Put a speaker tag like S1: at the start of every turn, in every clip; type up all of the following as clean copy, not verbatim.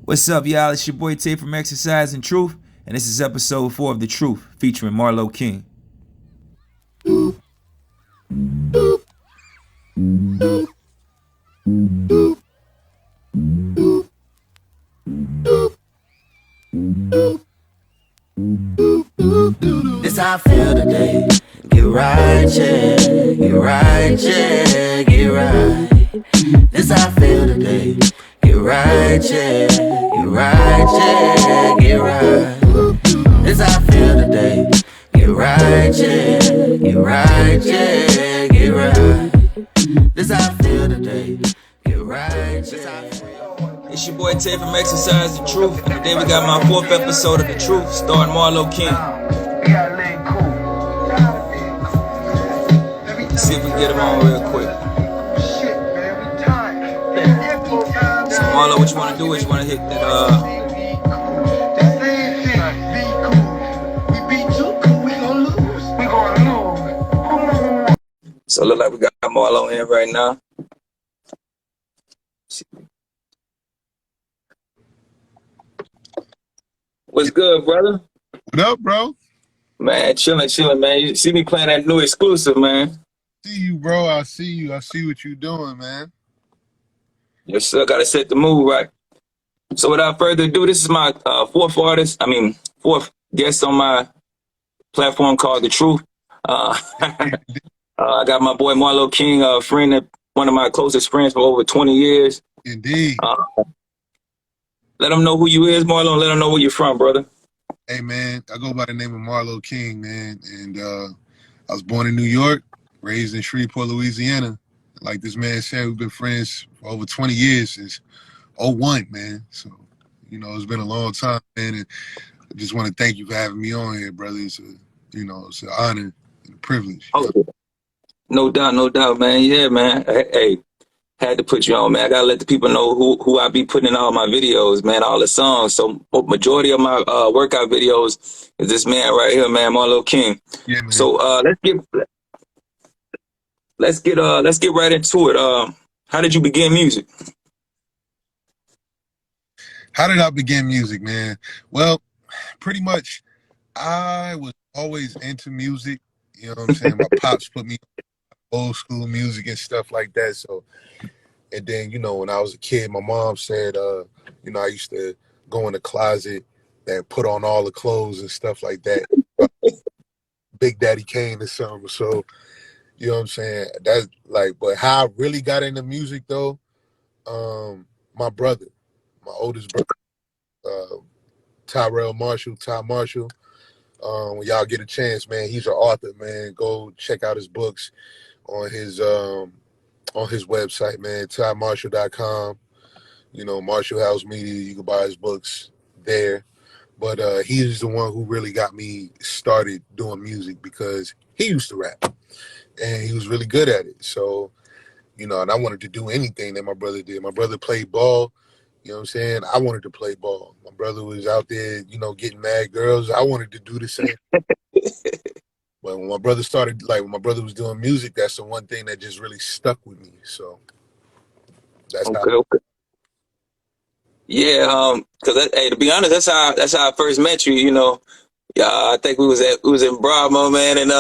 S1: What's up, y'all? It's your boy Tay from Exercise and Truth, and this is episode 4 of The Truth, featuring Marlo Kyng.
S2: This how I feel today. Get right, yeah. Get right, yeah. Get right. This how I feel today. Get right, yeah. Get right, yeah. Get right. This how I feel today. Get right, yeah. Get right, yeah. Get right. This how I feel today. Get right, yeah.
S1: It's your boy Tay from Exercise and Truth, and today we got my 4th episode of The Truth, starring Marlo Kyng. Let's see if we can get him on real quick. So Marlo, what you want to do is you want to hit that, So it look like we got Marlo in right now. What's good, brother?
S3: What up, bro?
S1: Man, chilling, man. You see me playing that new exclusive, man.
S3: See you, bro. I see you. I see what you doing, man.
S1: Yes, sir. Gotta set the mood right. So without further ado, this is my fourth guest on my platform called The Truth. I got my boy Marlo Kyng, a friend, one of my closest friends for over 20 years.
S3: Indeed.
S1: Let them know who you is, Marlo, and let them know where you're from, brother.
S3: Hey, man, I go by the name of Marlo Kyng, man, and I was born in New York, raised in Shreveport, Louisiana. Like this man said, we've been friends for over 20 years, since '01, man. So, you know, it's been a long time, man, and I just want to thank you for having me on here, brother. It's an honor and a privilege.
S1: Oh, no doubt, man. Yeah, man. Hey, had to put you on, man. I gotta let the people know who I be putting in all my videos, man, all the songs. So majority of my workout videos is this man right here, man, Marlo Kyng.
S3: Yeah, man.
S1: So let's get right into it. How did you begin music?
S3: How did I begin music, man? Well, pretty much I was always into music. You know what I'm saying? My pops put me on old school music and stuff like that. So, and then, you know, when I was a kid, my mom said, I used to go in the closet and put on all the clothes and stuff like that. Big Daddy Kane or something. So, you know what I'm saying? That's like, but how I really got into music though, my brother, my oldest brother, Ty Marshall. When y'all get a chance, man, he's an author, man. Go check out his books on his website, man, tymarshall.com. You know, Marshall House Media, you can buy his books there. But he's the one who really got me started doing music because he used to rap and he was really good at it. So, you know, and I wanted to do anything that my brother did. My brother played ball. You know what I'm saying? I wanted to play ball. My brother was out there, you know, getting mad girls. I wanted to do the same. But when my brother was doing music, that's the one thing that just really stuck with me. So that's
S1: Okay. Yeah, because hey, to be honest, that's how I first met you. You know, yeah, I think we was in Bravo, man, and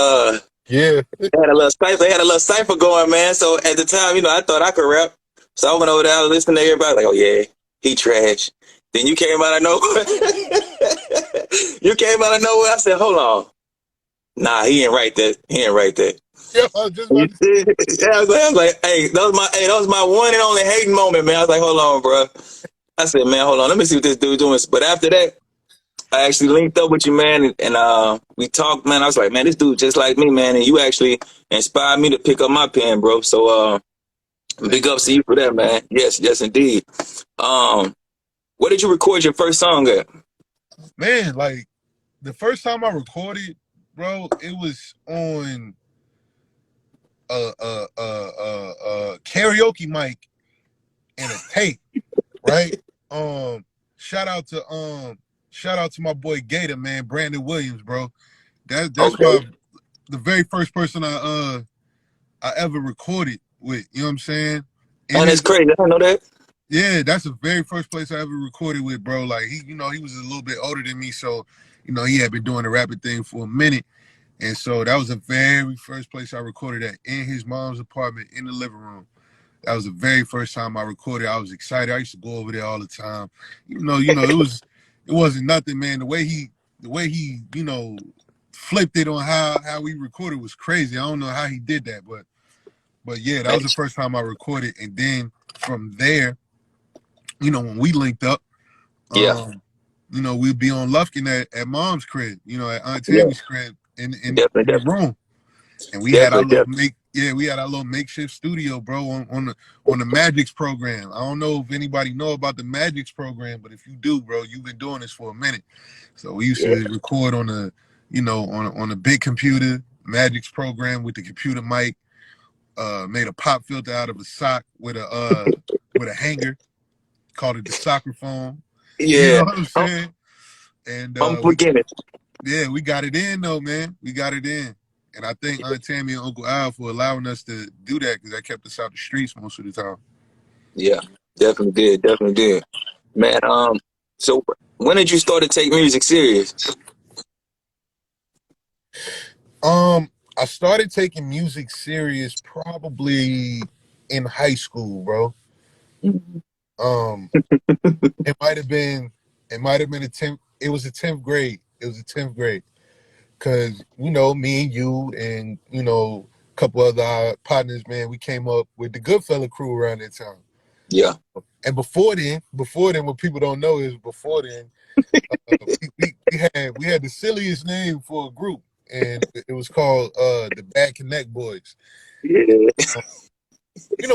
S3: yeah,
S1: they had a little cipher going, man. So at the time, you know, I thought I could rap, so I went over there, listening to everybody, like, oh yeah, he trash. Then you came out of nowhere. I said, hold on, nah, he ain't right there.
S3: yeah. I was just about to say.
S1: Yeah, I was like, hey, that was my one and only hating moment, man. I was like, hold on, bro. I said, man, hold on, let me see what this dude's doing. But after that, I actually linked up with you, man, and we talked, man. I was like, man, this dude just like me, man, and you actually inspired me to pick up my pen, bro. So big ups to you for that, man. Yes, indeed. Where did you record your first song at?
S3: Man, like the first time I recorded, bro, it was on a karaoke mic and a tape, right? Shout out to my boy Gator, man, Brandon Williams, bro. That's
S1: Okay.
S3: the very first person I ever recorded with. You know what I'm saying?
S1: And it's crazy. I don't know that.
S3: Yeah, that's the very first place I ever recorded with, bro. Like he was a little bit older than me, so he had been doing the rapping thing for a minute, and so that was the very first place I recorded at in his mom's apartment in the living room. That was the very first time I recorded. I was excited. I used to go over there all the time. It wasn't nothing, man. The way he flipped it on how we recorded was crazy. I don't know how he did that, but yeah, that
S1: Man,
S3: was the first time I recorded, and then from there, when we linked up,
S1: yeah,
S3: we'd be on Lufkin at mom's crib, at Aunt
S1: yeah,
S3: Tammy's crib in
S1: definitely,
S3: the
S1: definitely,
S3: room. And we had our
S1: definitely,
S3: little
S1: definitely.
S3: makeshift studio, bro, on the Magix program. I don't know if anybody know about the Magix program, but if you do, bro, you've been doing this for a minute. So we used
S1: Yeah,
S3: to record on on a big computer, Magix program with the computer mic. Made a pop filter out of a sock with a hanger, called it the soccerphone. You
S1: yeah.
S3: know what I'm saying? And
S1: I'm beginning.
S3: we got it in though, man. We got it in. And I thank Aunt Tammy and Uncle Al for allowing us to do that because that kept us out the streets most of the time.
S1: Yeah, definitely did, definitely did. Man, so when did you start to take music serious?
S3: I started taking music serious probably in high school, bro.
S1: Mhm.
S3: Um, it might have been a 10th. It was a 10th grade. It was a 10th grade because me and you and a couple other partners, man, we came up with the Goodfella crew around that time.
S1: Yeah,
S3: And before then, what people don't know is before then, we had the silliest name for a group, and it was called the Bad Connect Boys.
S1: yeah,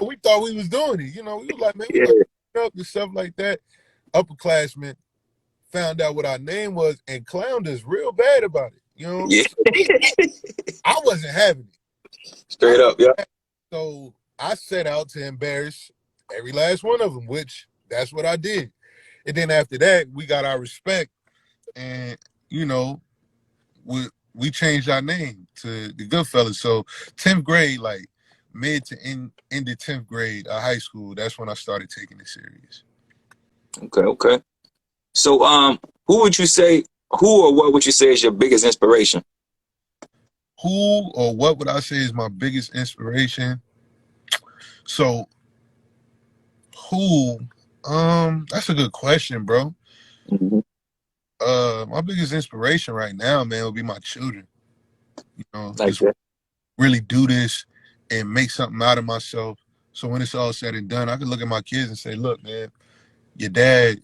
S3: We thought we was doing it. We was like, man, we gonna
S1: yeah,
S3: up and stuff like that. Upperclassmen found out what our name was and clowned us real bad about it.
S1: yeah.
S3: I wasn't having it. I
S1: Straight up, yeah,
S3: So I set out to embarrass every last one of them, which that's what I did. And then after that, we got our respect, and you know, we changed our name to the Goodfellas. So 10th grade, like mid to end of 10th grade, high school, that's when I started taking it serious.
S1: okay, okay. So, who would you say, who or what would you say is your biggest inspiration?
S3: Who or what would I say is my biggest inspiration? So who? That's a good question, bro.
S1: Mm-hmm.
S3: My biggest inspiration right now, man, would be my children.
S1: Like
S3: Just
S1: that.
S3: really do this and make something out of myself. So when it's all said and done, I can look at my kids and say, "Look, man, your dad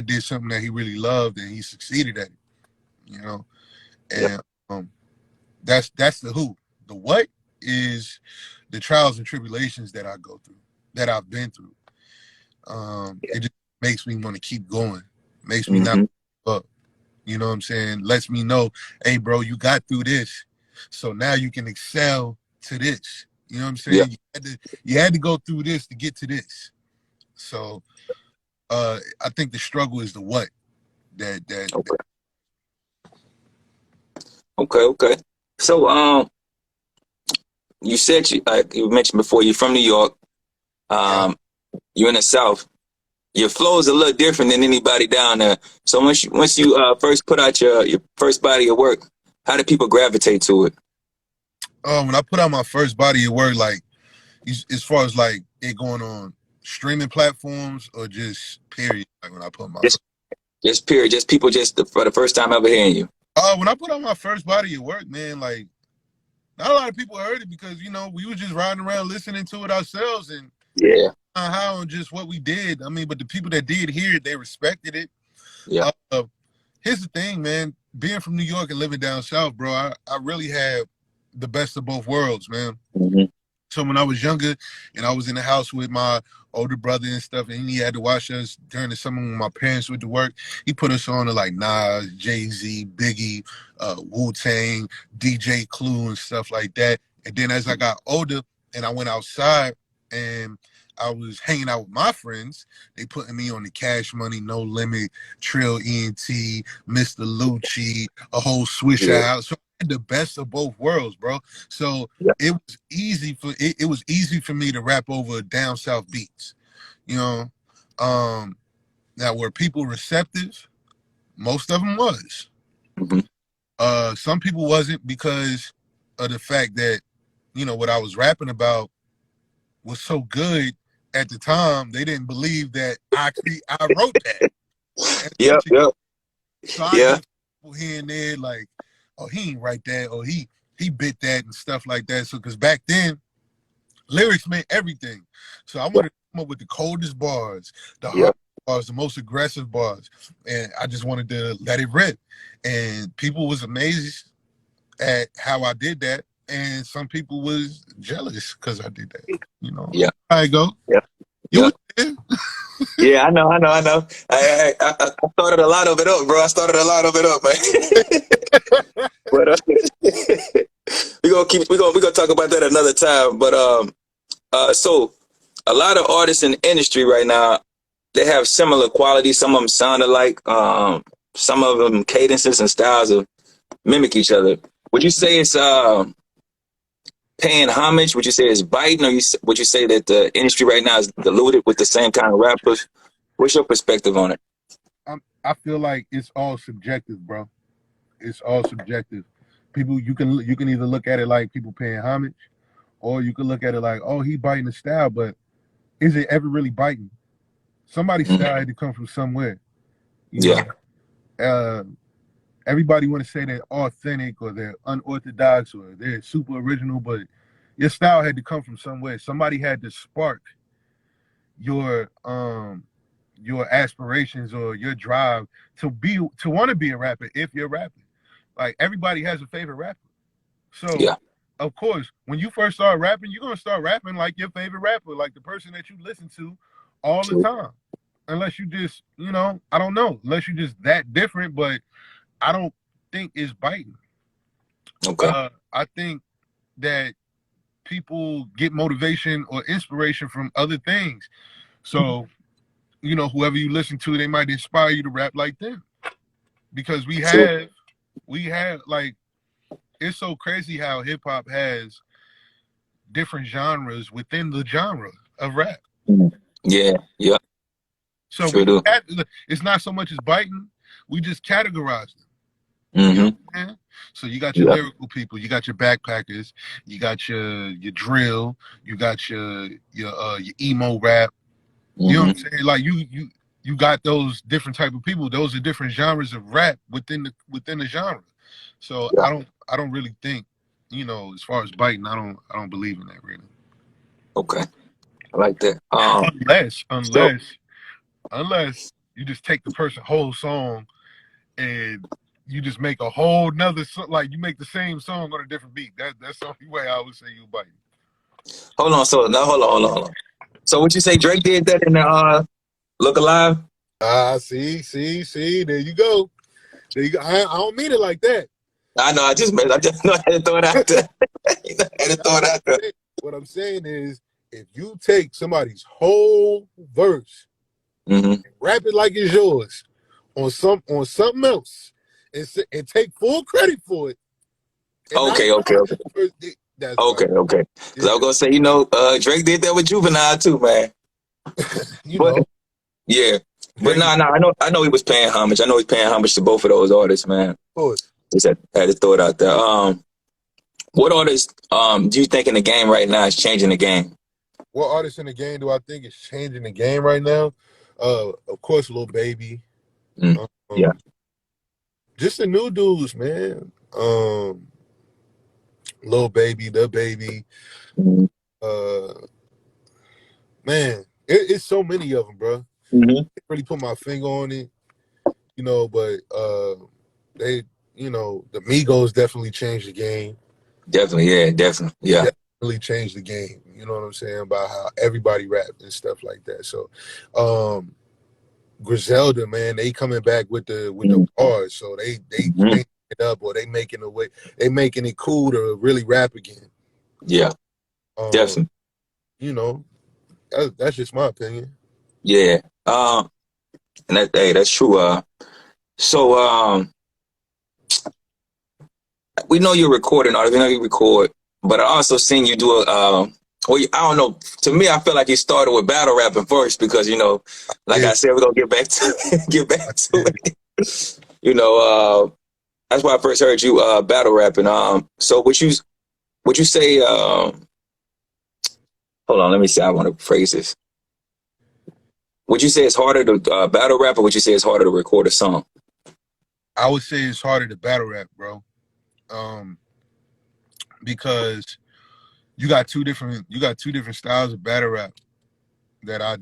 S3: did something that he really loved and he succeeded at it." You know,
S1: Yeah,
S3: and that's the who. The what is the trials and tribulations that I go through, that I've been through.
S1: yeah.
S3: It just makes me want to keep going. Makes me not
S1: Mm-hmm.
S3: give up. You know what I'm saying? Lets me know, hey, bro, you got through this, so now you can excel to this. You know what I'm
S1: Yeah.
S3: saying? You had to go through this to get to this. So I think the struggle is the what that
S1: Okay. Okay. Okay. So, you said you mentioned before you're from New York.
S3: yeah.
S1: Um, you're in the South. Your flow is a little different than anybody down there. So once you first put out your first body of work, how do people gravitate to it?
S3: When I put out my first body of work, like as far as like it going on streaming platforms or just period, like when I put my
S1: Just just period. Just people for the first time ever hearing you.
S3: when I put out my first body of work, man, like not a lot of people heard it because we was just riding around listening to it ourselves and
S1: Yeah.
S3: how and just what we did. I mean, but the people that did hear it, they respected it.
S1: Yeah.
S3: Uh, Here's the thing, man. Being from New York and living down south, bro, I really had the best of both worlds, man.
S1: Mm-hmm.
S3: So when I was younger and I was in the house with my older brother and stuff, and he had to watch us during the summer when my parents went to work, he put us on to like Nas, Jay-Z, Biggie, Wu-Tang, DJ Clue and stuff like that. And then as I got older and I went outside and I was hanging out with my friends, they putting me on the Cash Money, No Limit, Trill ENT, Mr. Lucci, a whole Swisher
S1: Yeah.
S3: House. So I had the best of both worlds, bro. So
S1: Yeah.
S3: it was easy for me to rap over down south beats, you know. Now, were people receptive? Most of them was.
S1: Mhm.
S3: Some people wasn't because of the fact that, what I was rapping about was so good at the time. They didn't believe that I wrote that. And
S1: Yep, yep,
S3: so I
S1: yeah,
S3: get people here and there like, oh, he ain't write that, or he bit that and stuff like that. So because back then lyrics meant everything. So I wanted to come up with the coldest bars, the hard
S1: yep.
S3: bars, the most aggressive bars, and I just wanted to let it rip. And people was amazed at how I did that, and some people was jealous because I did that.
S1: Yeah,
S3: I go.
S1: yeah,
S3: You
S1: yeah.
S3: was there.
S1: Yeah, I know. I started a lot of it up, bro. I started a lot of it up, man. But we gonna talk about that another time. But so a lot of artists in the industry right now, they have similar qualities. Some of them sound alike. Some of them cadences and styles of mimic each other. Would you say it's paying homage? Would you say it's biting, or would you say that the industry right now is diluted with the same kind of rappers? What's your perspective on it?
S3: I feel like it's all subjective, bro. It's all subjective. People, you can either look at it like people paying homage, or you can look at it like, oh, he biting the style, but is it ever really biting? Somebody's
S1: Mhm.
S3: style had to come from somewhere. You
S1: Yeah,
S3: know, everybody want to say they're authentic or they're unorthodox or they're super original, but your style had to come from somewhere. Somebody had to spark your aspirations or your drive to want to be a rapper if you're rapping. Like everybody has a favorite rapper. So
S1: yeah,
S3: of course, when you first start rapping, you're gonna start rapping like your favorite rapper, like the person that you listen to all the
S1: true.
S3: time. Unless you just, I don't know, unless you're just that different, but I don't think it's biting.
S1: Okay.
S3: I think that people get motivation or inspiration from other things. So, whoever you listen to, they might inspire you to rap like them. Because
S1: True.
S3: we have like, it's so crazy how hip hop has different genres within the genre of rap.
S1: Mhm. Yeah, yeah,
S3: So
S1: sure do.
S3: it's not so much as biting, we just categorize them. You know
S1: Hmm.
S3: what I'm saying? So you got your
S1: Yeah.
S3: lyrical people, you got your backpackers, you got your drill, you got your emo rap. You know what
S1: Hmm.
S3: I'm saying? Like you got those different type of people. Those are different genres of rap within the genre. So
S1: Yeah.
S3: I don't really think, as far as biting, I don't believe in that really.
S1: Okay. I like that.
S3: Unless
S1: So
S3: unless unless you just take the person's whole song and you just make a whole nother like you make the same song on a different beat. That's the only way I would say you biting.
S1: hold on. So now hold on. So what you say Drake did that in the Look Alive?
S3: See. There you go. There you go. I don't mean it like that.
S1: I know. I just know I had to throw it out there. You know, I had to throw it out there.
S3: What I'm saying is, if you take somebody's whole verse,
S1: Hmm.
S3: rap it like it's yours on something else, and take full credit for it, and not
S1: Okay. Okay. Okay.
S3: that's
S1: Okay.
S3: right.
S1: Okay. Because I
S3: Yeah,
S1: was gonna say, Drake did that with Juvenile too, man.
S3: you
S1: But
S3: know,
S1: yeah. But
S3: Drake, of
S1: I know he was paying homage. I know he's paying homage to both of those artists, man.
S3: course.
S1: Just had to throw it out there. What artists do you think in the game right now is changing the game?
S3: What artist in the game do I think is changing the game right now? Of course, Lil Baby.
S1: Mm, yeah.
S3: Um, just the new dudes, man. Lil Baby, the Baby.
S1: Mm-hmm.
S3: Uh, man, it's so many of them, bro. Can't really put my finger on it, but they, the Migos definitely changed the game.
S1: Definitely, yeah, definitely, yeah.
S3: Definitely changed the game. You know what I'm saying? About how everybody rapped and stuff like that. So, Griselda, man, they coming back with the bars. So they
S1: Mm-hmm.
S3: changing it up, or they making it cool to really rap again.
S1: Yeah,
S3: Um,
S1: definitely,
S3: you know, that's just my opinion.
S1: yeah. And that's true. So we know you're a recording artist. We know you record, but I also seen you do well, I don't know. To me, I feel like he started with battle rapping first because, you know, like
S3: Yeah,
S1: I said, we're gonna get back to get back to
S3: yeah.
S1: it. You know, that's why I first heard you battle rapping. So would you say hold on, let me see. I want to phrase this. Would you say it's harder to battle rap, or would you say it's harder to record a song?
S3: I would say it's harder to battle rap, bro. Because you got two different styles of battle rap that I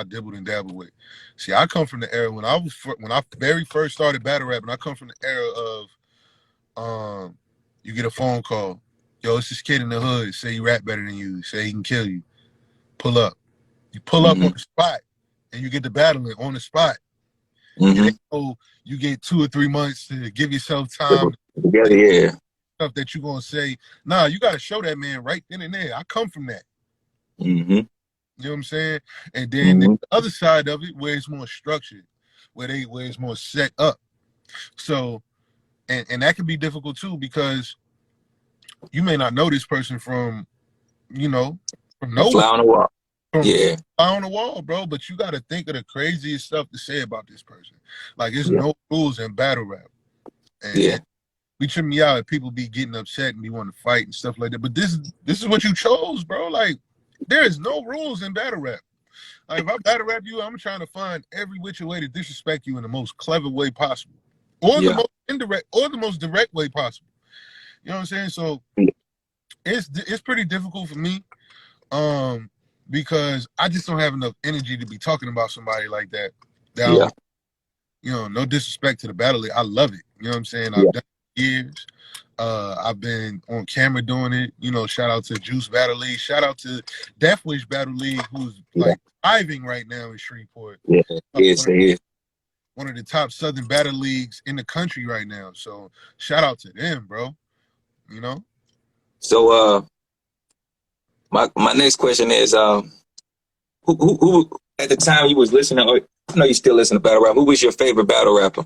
S3: dibbled and dabbled with. See, I come from the era when I very first started battle rapping. I come from the era of you get a phone call, yo, it's this kid in the hood, say he rap better than you, say he can kill you. Pull up. You pull up
S1: Mm-hmm.
S3: on the spot, and you get to battling on the spot. It
S1: Mm-hmm.
S3: ain't no you get 2 or 3 months to give yourself time to
S1: Together,
S3: think
S1: yeah.
S3: stuff that you're gonna say. Nah, you got to show that man right then and there. I come from that.
S1: Mm-hmm.
S3: You know what I'm saying? And then the
S1: Mm-hmm.
S3: other side of it, where it's more structured, where it's more set up. So, and that can be difficult too because you may not know this person from, you know, from
S1: A
S3: nowhere,
S1: fly on the wall.
S3: from
S1: Yeah.
S3: on the wall, bro. But you got to think of the craziest stuff to say about this person. Like, there's
S1: Yeah.
S3: no rules in battle rap,
S1: Yeah.
S3: and we trip me out if people be getting upset and be wanting to fight and stuff like that. But this is what you chose, bro. Like, there is no rules in battle rap. Like, if I battle rap you, I'm trying to find every which way to disrespect you in the most clever way possible, or the
S1: Yeah.
S3: most indirect, or the most direct way possible. You know what I'm saying? So
S1: Yeah.
S3: it's pretty difficult for me, because I just don't have enough energy to be talking about somebody like that.
S1: Yeah.
S3: Now, you know, no disrespect to the battle league, I love it. You know what I'm saying?
S1: Yeah.
S3: I've done it for years. I've been on camera doing it. You know, shout out to Juice Battle League. Shout out to Death Wish Battle League, who's
S1: Yeah.
S3: like thriving right now in Shreveport.
S1: Yeah. Yes,
S3: One
S1: it is.
S3: of the top Southern battle leagues in the country right now. So shout out to them, bro. You know,
S1: So my next question is who at the time you was listening, or I know you still listen to battle rap, who was your favorite battle rapper?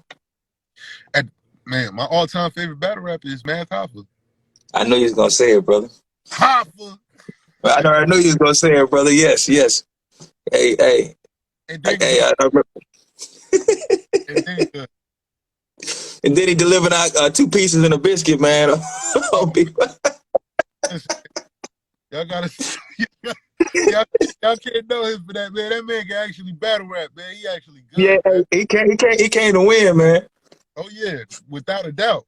S3: at man, my all-time favorite battle rapper is Math Hoffa.
S1: I know you was gonna say it, brother.
S3: Hoffa,
S1: I know you was gonna say it, brother. Yes, yes. Hey, hey,
S3: and then
S1: hey, I remember.
S3: and then
S1: And then he delivered out 2 pieces and a biscuit, man.
S3: oh, y'all gotta y'all, y'all can't know him for that, man. That man can actually battle rap, man. He actually
S1: Yeah,
S3: good, man.
S1: he came to win, man.
S3: Oh yeah, without a doubt.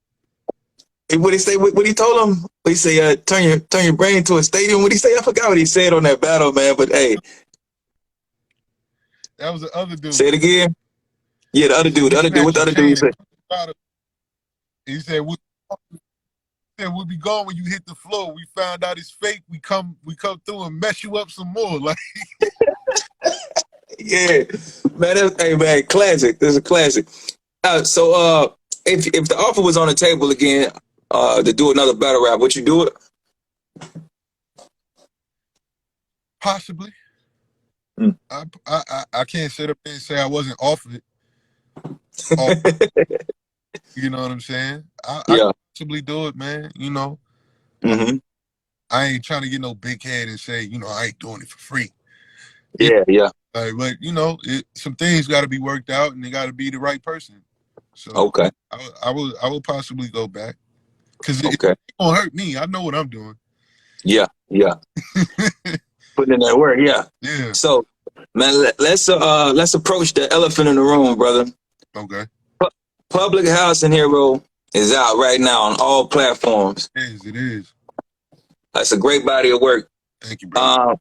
S1: What he say? What he told him? He say, turn your brain to a stadium. What he say? I forgot what he said on that battle, man. But hey,
S3: That was the other
S1: say
S3: dude.
S1: it again. Yeah, the
S3: He
S1: other
S3: said,
S1: dude.
S3: "We
S1: The other dude. What
S3: snatch
S1: the
S3: your
S1: other dude
S3: chain and
S1: say?
S3: put you out of." He said, "We'll be gone when you hit the floor. We found out it's fake. We come through and mess you up some more." Like,
S1: Yeah, man. Hey, man, classic. This is a classic. If the offer was on the table again, to do another battle rap, would you do it?
S3: possibly.
S1: Mm.
S3: I can't sit up there and say I wasn't off of it. Off, you know what I'm saying? I
S1: Yeah.
S3: possibly do it, man. You know,
S1: Hmm.
S3: I ain't trying to get no big head and say, you know, I ain't doing it for free. Yeah,
S1: Yeah. Yeah.
S3: but you know, some things got to be worked out, and they got to be the right person. So
S1: Okay.
S3: I will possibly go back because it
S1: Okay.
S3: won't hurt me. I know what I'm doing.
S1: Yeah. Yeah. Putting in that work. Yeah.
S3: Yeah.
S1: So, man, let's approach the elephant in the room, brother.
S3: Okay.
S1: Public Housing Hero is out right now on all platforms.
S3: It is. It is.
S1: That's a great body of work.
S3: Thank you, brother.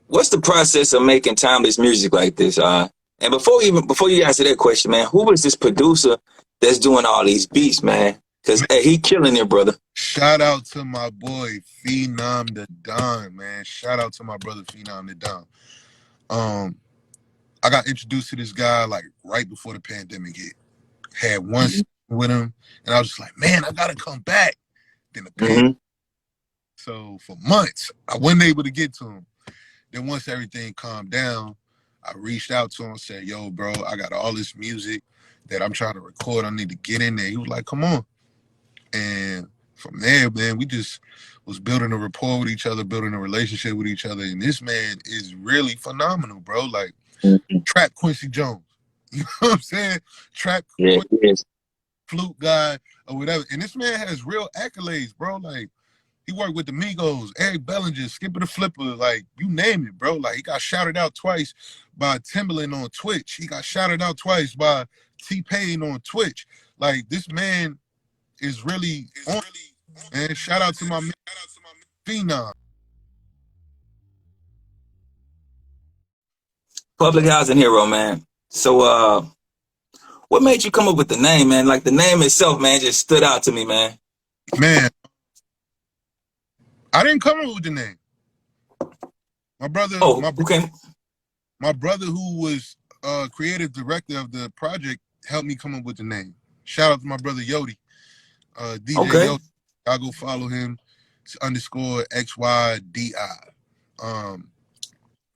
S1: What's the process of making timeless music like this? And before you answer that question, man, who was this producer that's doing all these beats, man? Because hey, he killing it, brother.
S3: Shout out to my boy Phenom the Don, man. Shout out to my brother Phenom the Don. I got introduced to this guy like right before the pandemic hit. Had one
S1: Mm-hmm.
S3: session with him, and I was just like, man, I gotta come back. Then the pandemic.
S1: Mm-hmm.
S3: So for months, I wasn't able to get to him. Then once everything calmed down, I reached out to him and said, yo, bro, I got all this music that I'm trying to record. I need to get in there. He was like, come on. And from there, man, we just was building a rapport with each other, building a relationship with each other. And this man is really phenomenal, bro. Like trap Quincy Jones. You know what I'm saying? Trap
S1: Yeah,
S3: Quincy,
S1: yes.
S3: flute guy or whatever. And this man has real accolades, bro. Like he worked with the Migos, Eric Bellinger, Skipper the Flipper, like you name it, bro. Like he got shouted out twice by Timbaland on Twitch. He got shouted out twice by T-Pain on Twitch. Like this man is really on. And shout out to my man Phenom.
S1: Public housing hero, man. So, what made you come up with the name, man? Like the name itself, man, just stood out to me, man.
S3: Man, I didn't come up with the name. My brother,
S1: Oh, who came?
S3: my brother who was creative director of the project helped me come up with the name. Shout out to my brother Yodi, DJ
S1: Okay.
S3: Yodi. Y'all go follow him. It's _XYDI.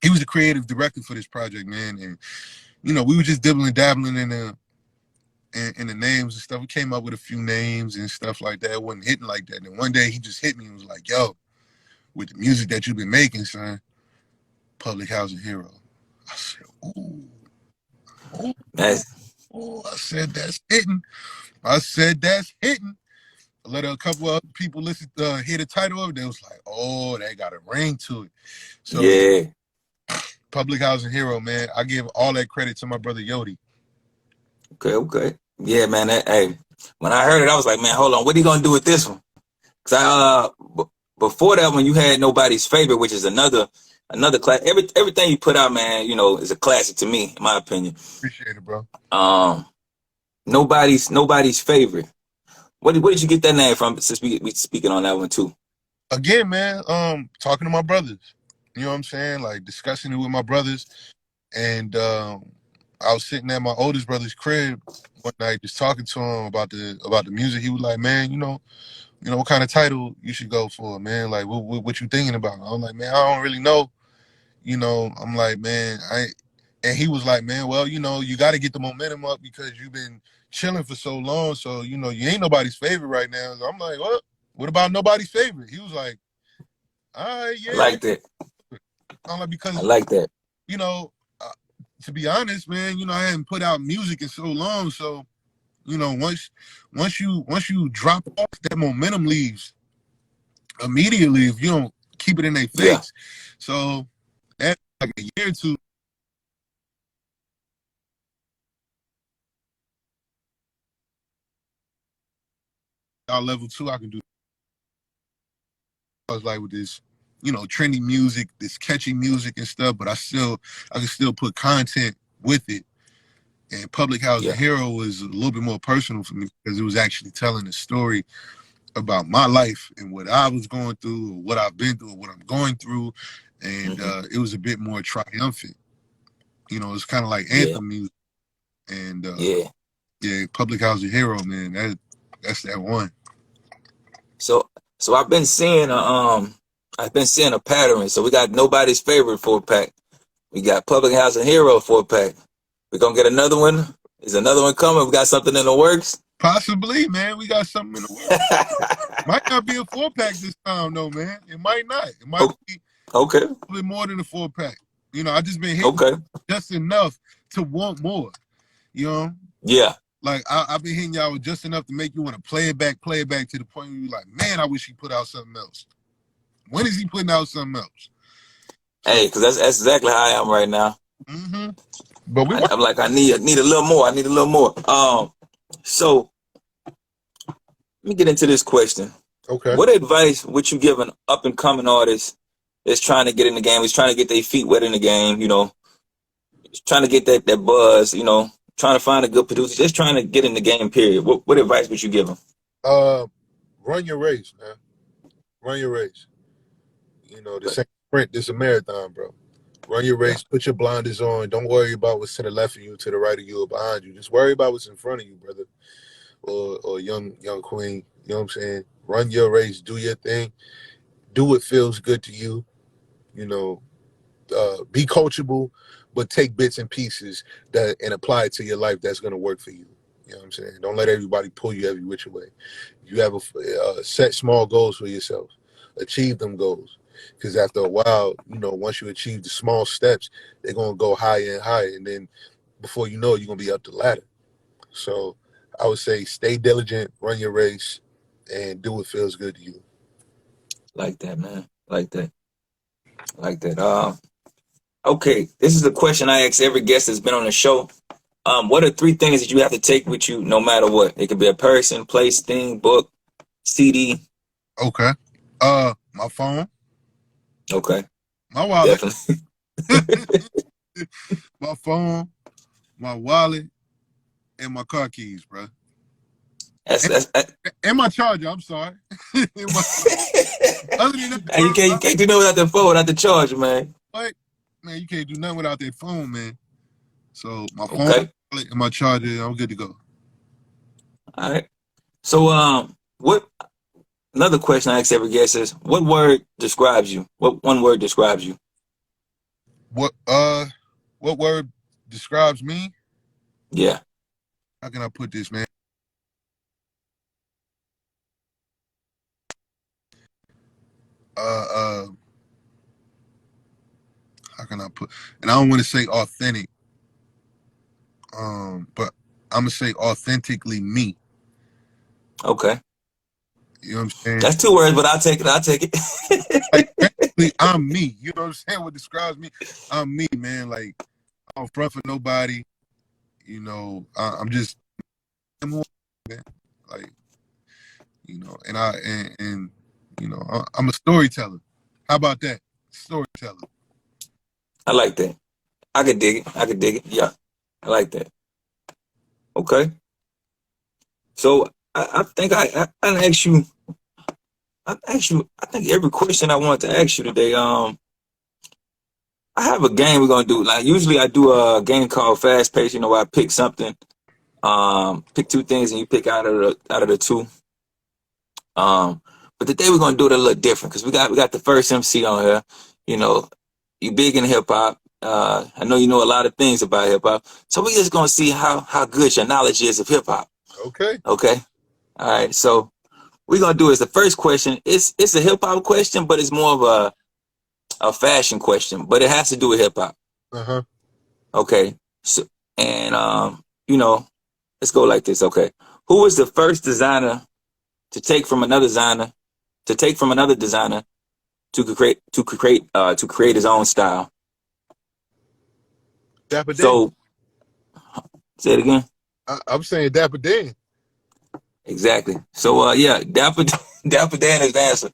S3: He was the creative director for this project, man. And you know, we were just dibbling dabbling in the names and stuff. We came up with a few names and stuff like that. It wasn't hitting like that. And one day he just hit me and was like, yo, with the music that you've been making, son, Public Housing Hero. I said, ooh. Oh, I said, that's hitting. I let a couple of other people listen, hear the title of it. They was like, oh, they got a ring to it. So,
S1: yeah.
S3: Public Housing Hero, man. I give all that credit to my brother Yodi.
S1: Okay. Yeah, man. Hey, when I heard it, I was like, man, hold on, what are you gonna do with this one? Cause before that one, you had Nobody's Favorite, which is another class. Everything you put out, man, you know, is a classic to me, in my opinion.
S3: Appreciate it, bro.
S1: Nobody's Favorite. What did you get that name from? Since we speaking on that one too.
S3: Again, man, talking to my brothers. You know what I'm saying? Like discussing it with my brothers. And I was sitting at my oldest brother's crib one night just talking to him about the music. He was like, man, you know what kind of title you should go for, man? Like what you thinking about? I'm like, man, I don't really know. You know, I'm like, man, and he was like, man, well, you know, you got to get the momentum up because you've been chilling for so long. So, you know, you ain't nobody's favorite right now. So I'm like, what about nobody's favorite? He was like, all right, yeah.
S1: I like that.
S3: I'm like, because
S1: I like that.
S3: You know, to be honest, man, you know, I hadn't put out music in so long. So, you know, once you drop off, that momentum leaves immediately if you don't keep it in their face.
S1: Yeah.
S3: So that's like a year or two. Level 2, I can do. I was like with this, you know, trendy music, this catchy music and stuff, but I can still put content with it. And Public Housing Hero was a little bit more personal for me because it was actually telling a story about my life and what I was going through, or what I've been through, or what I'm going through, and it was a bit more triumphant. You know, it's kind of like anthem music. And yeah, Public Housing Hero, man, that's that one.
S1: So I've been seeing a pattern. So we got Nobody's Favorite 4-pack. We got Public Housing Hero 4-pack. We're gonna get another one. Is another one coming? We got something in the works?
S3: Possibly, man. We got something in the works. Might not be a 4-pack this time, though, man. It might not. It might be a little bit more than a 4-pack. You know, I just been hitting just enough to want more. You know?
S1: Yeah.
S3: Like I've been hitting y'all with just enough to make you want to play it back to the point where you're like, man, I wish he put out something else. When is he putting out something else?
S1: Hey, because that's exactly how I am right now.
S3: Mm-hmm. But
S1: I'm like, I need a little more. I need a little more. So let me get into this question.
S3: Okay.
S1: What advice would you give an up and coming artist that's trying to get in the game, is trying to get their feet wet in the game, you know, trying to get that buzz, you know, trying to find a good producer, just trying to get in the game, period. What advice would you give them?
S3: Run your race, man. Run your race. You know, this ain't a sprint, this is a marathon, bro. Run your race, put your blinders on. Don't worry about what's to the left of you, to the right of you, or behind you. Just worry about what's in front of you, brother. Or young queen. You know what I'm saying? Run your race, do your thing. Do what feels good to you. You know, be coachable, but take bits and pieces and apply it to your life that's gonna work for you. You know what I'm saying? Don't let everybody pull you every which way. You have a set small goals for yourself. Achieve them goals. Because after a while, once you achieve the small steps, they're going to go higher and higher. And then before you know it, you're going to be up the ladder. So I would say stay diligent, run your race, and do what feels good to you.
S1: Like that, man. Like that. Like that. Okay. This is a question I ask every guest that's been on the show. What are three things that you have to take with you no matter what? It could be a person, place, thing, book, CD.
S3: Okay. My phone,
S1: Okay.
S3: my wallet,
S1: Definitely.
S3: my phone, my wallet, and my car keys, bro.
S1: That's
S3: And my charger. I'm sorry. Other than that,
S1: Hey,
S3: bro,
S1: you can't do nothing without the phone, without the charger, man.
S3: like, man, you can't do nothing without that phone, man. So my phone,
S1: Okay.
S3: wallet, and my charger, I'm good to go.
S1: All right. So what another question I ask every guest is what word describes you? What one word describes you?
S3: What word describes me?
S1: Yeah.
S3: How can I put this, man? Uh, how can I put? And I don't want to say authentic. But I'm gonna say authentically me.
S1: Okay.
S3: You know what I'm saying?
S1: That's two words, but I'll take it. I'll take
S3: Like,
S1: it.
S3: basically, I'm me. You know what I'm saying? What describes me? I'm me, man. Like, I don't front for nobody. I'm just, I'm who I am, man. Like, I'm a storyteller. How about that? Storyteller.
S1: I like that. I could dig it. I could dig it. Yeah. I like that. Okay. So I think I asked you I think every question I wanted to ask you today. I have a game we're gonna do. Like usually I do a game called Fast Pace, where I pick something, pick two things and you pick out of the two. But today we're gonna do it a little different because we got the first MC on here. You know, you big in hip hop. I know you know a lot of things about hip hop. So we're just gonna see how good your knowledge is of hip hop.
S3: Okay.
S1: Okay. All right. So we're gonna do is the first question. It's a hip hop question, but it's more of a fashion question, but it has to do with hip hop.
S3: Uh-huh.
S1: Okay. So and let's go like this. Okay. Who was the first designer to take from another designer to create his own style?
S3: Dapper Dan.
S1: So say it again.
S3: I'm saying Dapper Dan.
S1: Exactly. So yeah, Dapper Dapper Dan is the answer.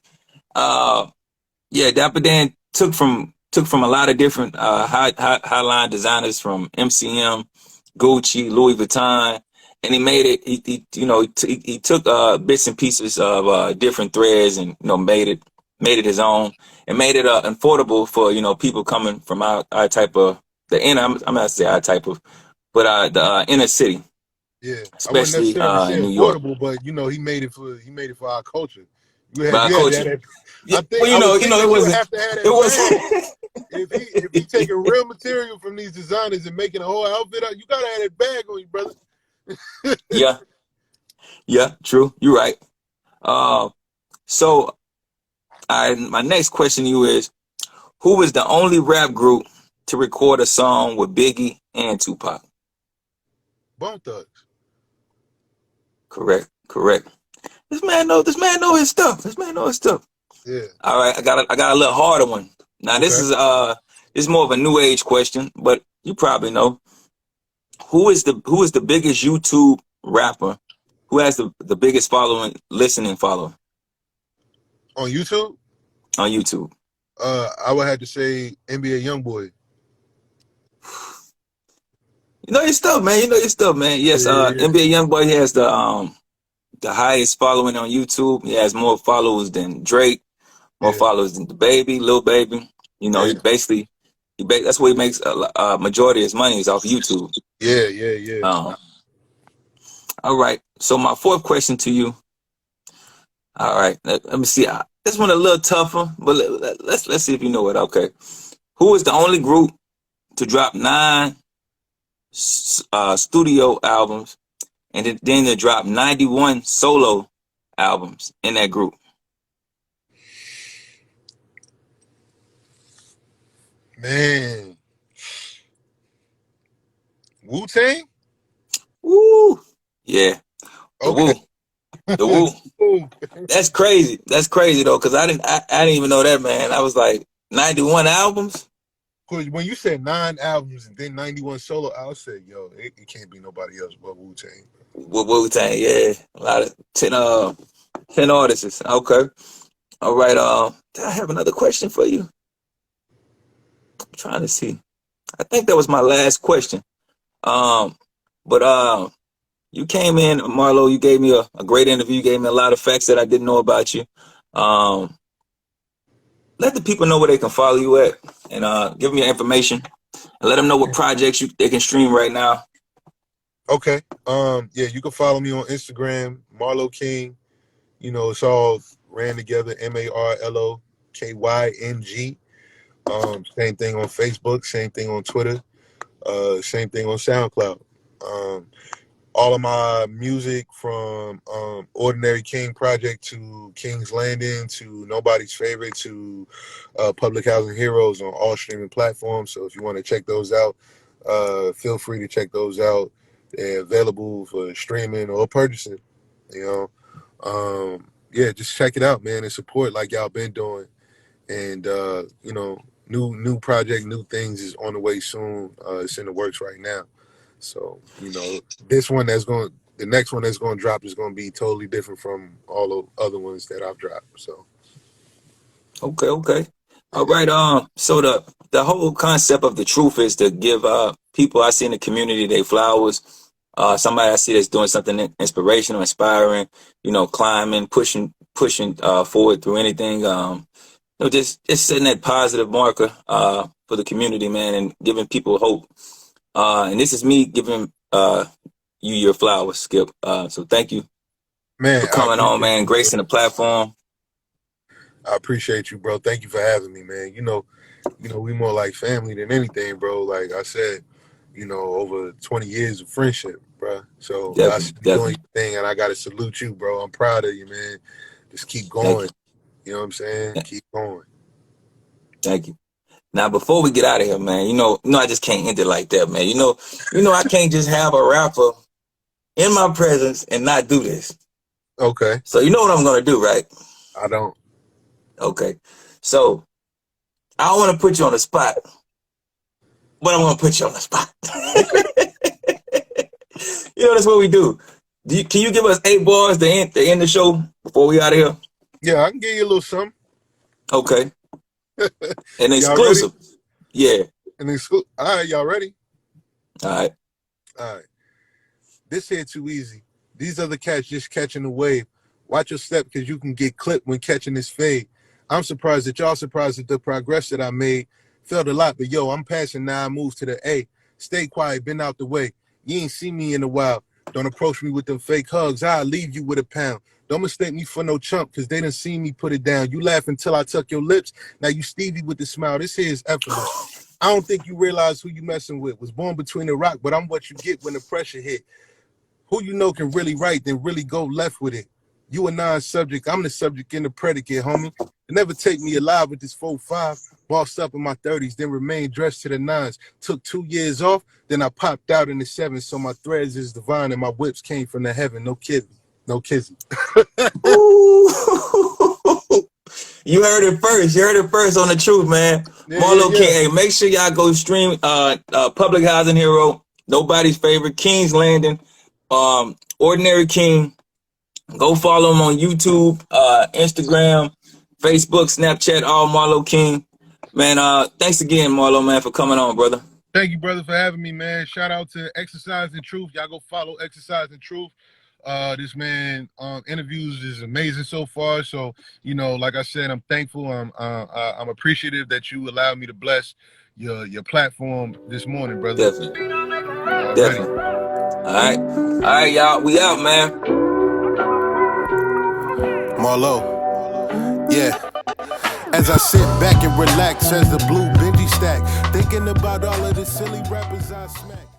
S1: Yeah, Dapper Dan took from a lot of different high line designers from MCM, Gucci, Louis Vuitton, and he made it. He took bits and pieces of different threads and made it his own and made it affordable for people coming from our type of the inner. I'm not say our type of, but the inner city,
S3: Yeah, I wouldn't
S1: especially
S3: necessarily say
S1: in New York.
S3: affordable, but he made it for our culture. You
S1: By
S3: had
S1: our
S3: you had to have
S1: culture.
S3: that.
S1: Yeah, well,
S3: I would
S1: you
S3: think
S1: know, it
S3: that you would
S1: wasn't.
S3: have to have
S1: It
S3: that
S1: was.
S3: bag. If he taking real material from these designers and making a whole outfit out, you gotta have that bag on you, brother.
S1: Yeah, yeah, true. You're right. So my next question to you is, who was the only rap group to record a song with Biggie and Tupac?
S3: Bone Thugs.
S1: Correct, correct. This man know his stuff. This man know his stuff.
S3: Yeah.
S1: All right, I got a little harder one. Now
S3: Okay.
S1: this is more of a new age question, but you probably know. Who is the biggest YouTube rapper who has the biggest listening following
S3: On YouTube,
S1: on YouTube?
S3: I would have to say NBA YoungBoy.
S1: You know your stuff, man. You know your stuff, man. Yes,
S3: Yeah.
S1: NBA YoungBoy has the highest following on YouTube. He has more followers than Drake, more
S3: Yeah.
S1: followers than the Baby, Lil Baby.
S3: Yeah.
S1: That's where he makes a majority of his money is off YouTube.
S3: Yeah. Yeah. Yeah.
S1: Um, all right. So my fourth question to you. All right, let me see. This one a little tougher, but let's see if you know it. Okay, who is the only group to drop 9 studio albums and then they dropped 91 solo albums in that group.
S3: Man, Wu-Tang?
S1: Woo, yeah, the
S3: Okay.
S1: Woo, the Woo.
S3: Ooh.
S1: That's crazy. That's crazy though, because I didn't even know that, man. I was like 91 albums.
S3: Cause when you said 9 albums and then 91 solo, I said, yo, it can't be nobody else but Wu-Tang.
S1: With Wu Tang, yeah, a lot of 10 artists. Okay, all right. I have another question for you. I'm trying to see. I think that was my last question. Um, but you came in, Marlo. You gave me a great interview. You gave me a lot of facts that I didn't know about you. Um, let the people know where they can follow you at, and give them your information, and let them know what projects they can stream right now.
S3: Okay. Yeah, you can follow me on Instagram, Marlo Kyng. You know, it's all ran together, MarloKyng. Same thing on Facebook, same thing on Twitter, same thing on SoundCloud. Um, all of my music from Ordinary King Project to King's Landing to Nobody's Favorite to Public Housing Heroes on all streaming platforms. So if you want to check those out, feel free to check those out. They're available for streaming or purchasing. You know, yeah, just check it out, man, and support like y'all been doing. And you know, new project, new things is on the way soon. It's in the works right now. So, you know, the next one that's going to drop is going to be totally different from all the other ones that I've dropped. So,
S1: Okay. All
S3: yeah.
S1: right. So the whole concept of the truth is to give people I see in the community their flowers. Somebody I see that's doing something inspirational, inspiring. You know, climbing, pushing forward through anything. Just setting that positive marker for the community, man, and giving people hope. And this is me giving you your flowers, Skip. So thank you for
S3: Man,
S1: coming on, man, gracing the platform.
S3: I appreciate you, bro. Thank you for having me, man. We more like family than anything, bro. Like I said, over 20 years of friendship, bro. So I see you doing
S1: Definitely.
S3: your thing, and I got to salute you, bro. I'm proud of you, man. Just keep
S1: Thank
S3: going.
S1: you.
S3: You know what I'm saying? Keep going.
S1: Thank you. Now, before we get out of here, man, I just can't end it like that, man. I can't just have a rapper in my presence and not do this.
S3: Okay.
S1: So you know what I'm gonna do, right?
S3: I don't.
S1: Okay. So I don't want to put you on the spot, but I'm gonna put you on the spot. That's what we do. Can you give us 8 bars to end the show before we out of here?
S3: Yeah, I can give you a little something.
S1: Okay. An
S3: Y'all ready?
S1: exclusive. Yeah.
S3: All right, y'all ready?
S1: All right.
S3: All right. This here too easy. These other cats just catching the wave. Watch your step because you can get clipped when catching this fade. I'm surprised that y'all surprised at the progress that I made. Felt a lot, but yo, I'm passing now. I move to the A. Stay quiet, been out the way. You ain't seen me in a while. Don't approach me with them fake hugs. I'll leave you with a pound. Don't mistake me for no chump because they done seen me put it down. You laugh until I tuck your lips. Now you Stevie with the smile. This here is effortless. I don't think you realize who you messing with. Was born between the rock, but I'm what you get when the pressure hit. Who you know can really write, then really go left with it. You a non-subject, I'm the subject and the predicate, homie. They never take me alive with this 4-5. Bossed up in my 30s, then remained dressed to the 9s. Took 2 years off, then I popped out in the 7s. So my threads is divine and my whips came from the heaven. No kidding. No kissing.
S1: Ooh. You heard it first. You heard it first on the truth, man. Marlo King. Hey, make sure y'all go stream Public Housing Hero, Nobody's Favorite, King's Landing, Ordinary King. Go follow him on YouTube, Instagram, Facebook, Snapchat, all Marlo King. Man, thanks again, Marlo, man, for coming on, brother.
S3: Thank you, brother, for having me, man. Shout out to Exercise in Truth. Y'all go follow Exercise in Truth. This man interviews is amazing so far. So, like I said, I'm thankful. I'm appreciative that you allowed me to bless your platform this morning, brother.
S1: Definitely. All right, y'all. We out, man.
S2: Marlo, yeah. As I sit back and relax as the blue Benji stack, thinking about all of the silly rappers I smack.